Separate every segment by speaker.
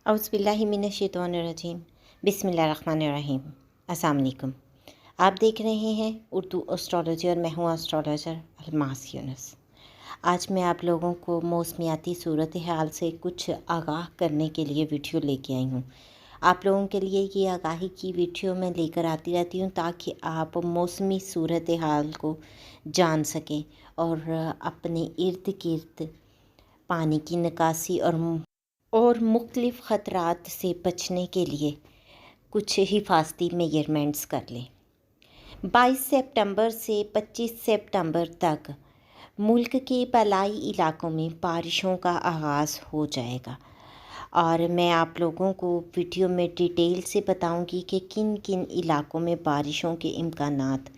Speaker 1: औज़ुबिल्लाहिमिनश्शैतानिर्रजीम बिस्मिल्लाहिर्रहमानिर्रहीम। अस्सलाम वालेकुम। आप देख रहे हैं उर्दू एस्ट्रोलॉजी और मैं हूँ एस्ट्रोलॉजर अलमास यूनुस। आज मैं आप लोगों को मौसमियाती सूरत हाल से कुछ आगाह करने के लिए वीडियो लेके आई हूँ। आप लोगों के लिए ये आगाही की वीडियो मैं लेकर आती रहती हूँ ताकि आप मौसमी सूरत हाल को जान सकें और अपने इर्द गिर्द पानी की निकासी और मुख्तलिफ़ ख़तरात से बचने के लिए कुछ हिफाजती मेजरमेंट्स कर लें। 22 सितंबर से 25 सितंबर तक मुल्क के बालाई इलाकों में बारिशों का आगाज़ हो जाएगा और मैं आप लोगों को वीडियो में डिटेल से बताऊंगी कि किन किन इलाकों में बारिशों के इम्कानात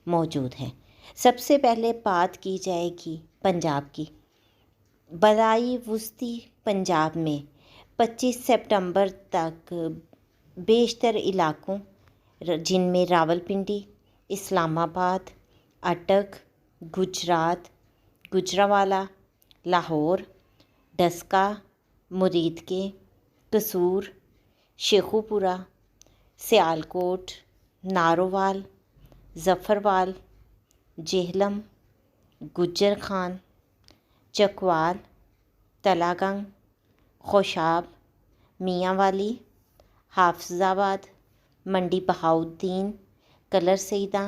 Speaker 1: मौजूद हैं। सबसे पहले बात की जाएगी पंजाब की। बलाई वस्ती पंजाब में 25 सितंबर तक बेशतर इलाकों जिनमें रावलपिंडी, इस्लामाबाद, अटक, गुजरात, गुजरावाला, लाहौर, डस्का, मुरीदके, कसूर, शेखुपुरा, सियालकोट, नारोवाल, ज़फ़रवाल, जेहलम, गुज्जर खान, चकवाल, तलागंग, खोशाब, मियांवाली, हाफिज़ाबाद, मंडी बहाउद्दीन, कलर सईदा,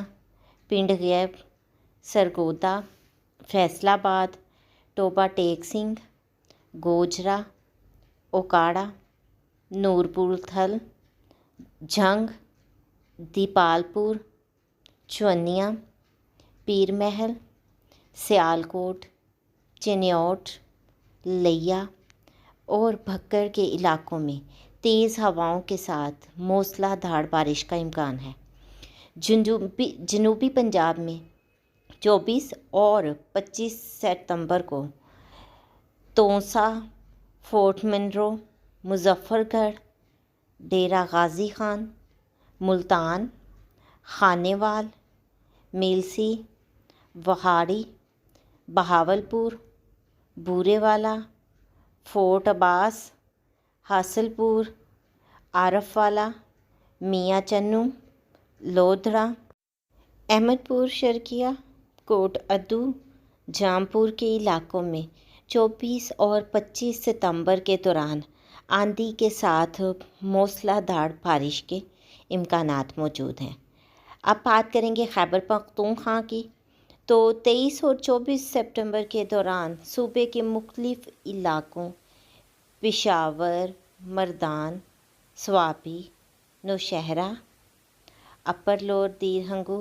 Speaker 1: पिंड गैब, सरगोदा, फैसलाबाद, टोबा टेक सिंह, गोजरा, ओकाड़ा, नूरपुर थल, झंग, दीपालपुर, चुनिया, पीर महल, सियालकोट, चिन्योट, लिया और भक्कर के इलाकों में तेज़ हवाओं के साथ मूसलाधार बारिश का इम्कान है। जनूबी पंजाब में 24 और 25 सितंबर को तोसा, फोर्ट मनरो, मुजफ्फरगढ़, डेरा गाजी खान, मुल्तान, खानेवाल, मेलसी, वहाड़ी, बहावलपुर, बूरेवाला, फोर्ट अब्बास, हासलपुर, आरफवाला, मियाँ चन्नू, लोधड़ा, अहमदपुर शर्किया, कोट अद्दू, जामपुर के इलाकों में 24 और 25 सितंबर के दौरान आंधी के साथ मूसलाधार बारिश के इम्कानात मौजूद हैं। अब बात करेंगे खैबर पख्तूनख्वा की। तो 23 और 24 सितंबर के दौरान सूबे के मुख्तलिफ़ इलाकों पेशावर, मर्दान, स्वाबी, नौशहरा, अपर लोअर दीरहंगू,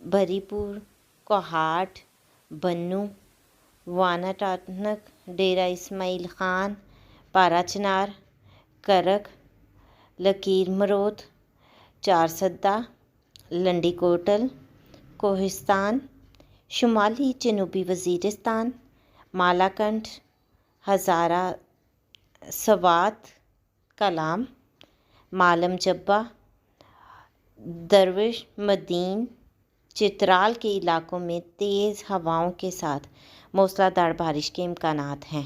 Speaker 1: भरीपुर, कोहाट, बन्नू, वानाटानक, डेरा इस्माइल ख़ान, पाराचनार, करक, लकीर मरोत, चारसद्दा, लंडी कोटल, कोहिस्तान, शुमाली जनूबी वज़ीरिस्तान, मालाकंड, हज़ारा सवात, कलाम, मालम जब्बा, दरविश, मदीन, चित्राल के इलाकों में तेज़ हवाओं के साथ मूसलाधार बारिश के इम्कानात हैं।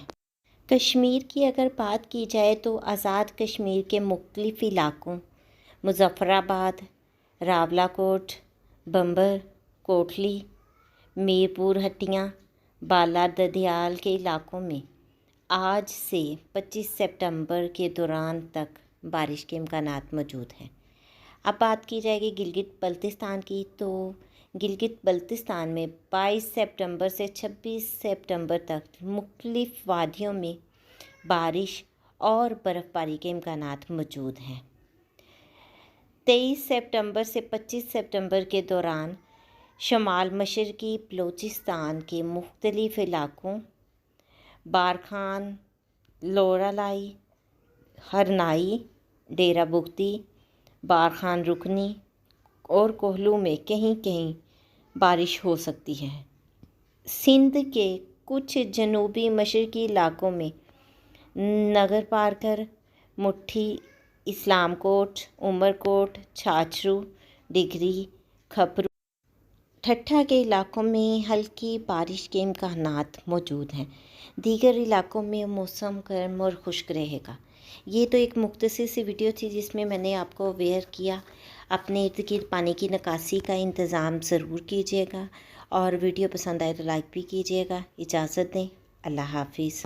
Speaker 1: कश्मीर की अगर बात की जाए तो आज़ाद कश्मीर के मुख्तलिफ़ इलाकों मुज़फ़्फ़राबाद, रावलाकोट, बम्बर, कोटली, मीरपुर हट्टियाँ, बाला ददियाल के इलाकों में आज से 25 सितंबर के दौरान तक बारिश के इम्कानात मौजूद हैं। अब बात की जाएगी गिलगित बल्तिस्तान की। तो गिलगित बल्तिस्तान में 22 सितंबर से 26 सितंबर तक मुख्तलिफ़ वादियों में बारिश और बर्फ़बारी के इम्कानात मौजूद हैं। 23 सितंबर से 25 सितंबर के दौरान शमाल मशरक़ी बलूचिस्तान के मुख्तलिफ़ इलाकों बारखान, लोरालाई, हरनाई, डेरा बुगती, बारखान रुकनी और कोहलू में कहीं कहीं बारिश हो सकती है। सिंध के कुछ जनूबी मशरक़ी इलाकों में नगर पारकर, मुट्ठी, इस्लामकोट, उमरकोट, छाछरू, डिगरी, खपरू, ठट्ठा के इलाकों में हल्की बारिश के इम्कानात मौजूद हैं। दीगर इलाकों में मौसम गर्म और खुश्क रहेगा। ये तो एक मुख्तसर सी वीडियो थी जिसमें मैंने आपको अवेयर किया। अपने इर्द गिर्द पानी की निकासी का इंतज़ाम ज़रूर कीजिएगा और वीडियो पसंद आए तो लाइक भी कीजिएगा। इजाज़त दें। अल्लाह हाफिज़।